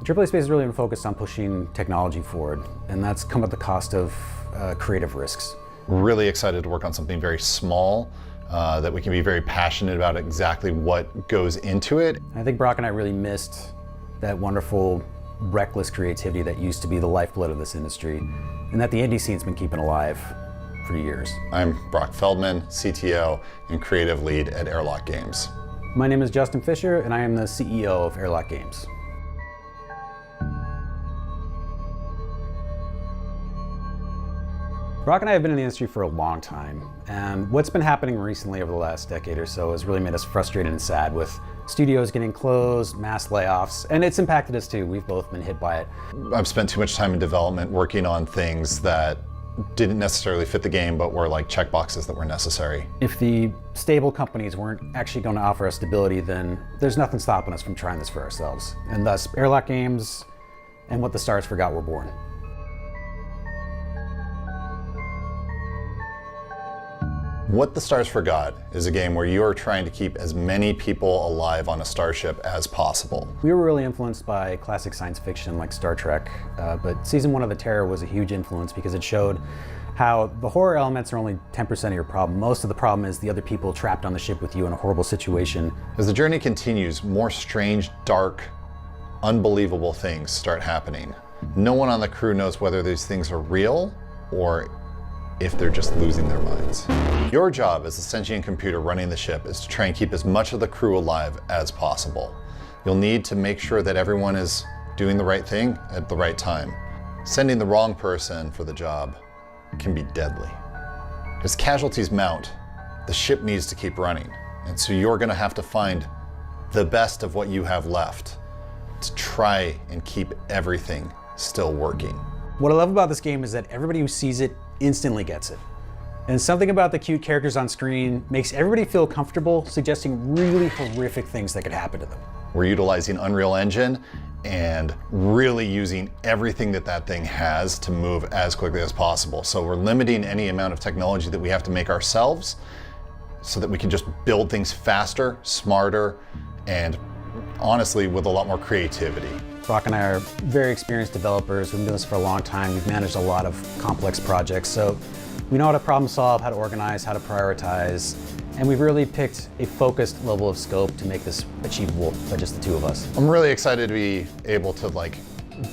AAA space has really been focused on pushing technology forward, and that's come at the cost of creative risks. Really excited to work on something very small, that we can be very passionate about exactly what goes into it. I think Brock and I really missed that wonderful, reckless creativity that used to be the lifeblood of this industry, and that the indie scene's been keeping alive for years. I'm Brock Feldman, CTO and creative lead at Airlock Games. My name is Justin Fisher, and I am the CEO of Airlock Games. Brock and I have been in the industry for a long time, and what's been happening recently over the last decade or so has really made us frustrated and sad with studios getting closed, mass layoffs, and it's impacted us too. We've both been hit by it. I've spent too much time in development working on things that didn't necessarily fit the game, but were like checkboxes that were necessary. If the stable companies weren't actually going to offer us stability, then there's nothing stopping us from trying this for ourselves. And thus, Airlock Games and What the Stars Forgot were born. What the Stars Forgot is a game where you are trying to keep as many people alive on a starship as possible. We were really influenced by classic science fiction like Star Trek, but season 1 of The Terror was a huge influence because it showed how the horror elements are only 10% of your problem. Most of the problem is the other people trapped on the ship with you in a horrible situation. As the journey continues, more strange, dark, unbelievable things start happening. No one on the crew knows whether these things are real or if they're just losing their minds. Your job as the sentient computer running the ship is to try and keep as much of the crew alive as possible. You'll need to make sure that everyone is doing the right thing at the right time. Sending the wrong person for the job can be deadly. As casualties mount, the ship needs to keep running, and so you're going to have to find the best of what you have left to try and keep everything still working. What I love about this game is that everybody who sees it instantly gets it. And something about the cute characters on screen makes everybody feel comfortable, suggesting really horrific things that could happen to them. We're utilizing Unreal Engine and really using everything that that thing has to move as quickly as possible. So we're limiting any amount of technology that we have to make ourselves so that we can just build things faster, smarter, and honestly with a lot more creativity. Brock and I are very experienced developers. We've been doing this for a long time. We've managed a lot of complex projects. So we know how to problem solve, how to organize, how to prioritize. And we've really picked a focused level of scope to make this achievable by just the two of us. I'm really excited to be able to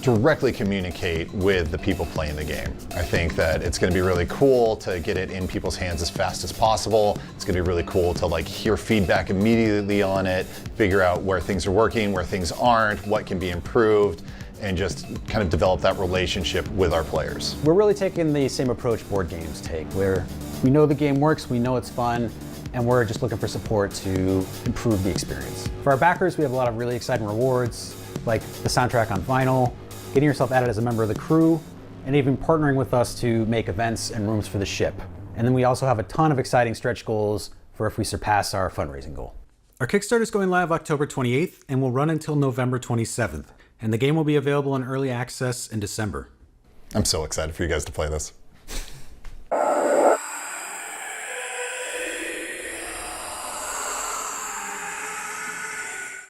directly communicate with the people playing the game. I think that it's going to be really cool to get it in people's hands as fast as possible. It's going to be really cool to hear feedback immediately on it, figure out where things are working, where things aren't, what can be improved, and just kind of develop that relationship with our players. We're really taking the same approach board games take, where we know the game works, we know it's fun, and we're just looking for support to improve the experience. For our backers, we have a lot of really exciting rewards, like the soundtrack on vinyl, getting yourself added as a member of the crew, and even partnering with us to make events and rooms for the ship. And then we also have a ton of exciting stretch goals for if we surpass our fundraising goal. Our Kickstarter is going live October 28th and will run until November 27th. And the game will be available in early access in December. I'm so excited for you guys to play this.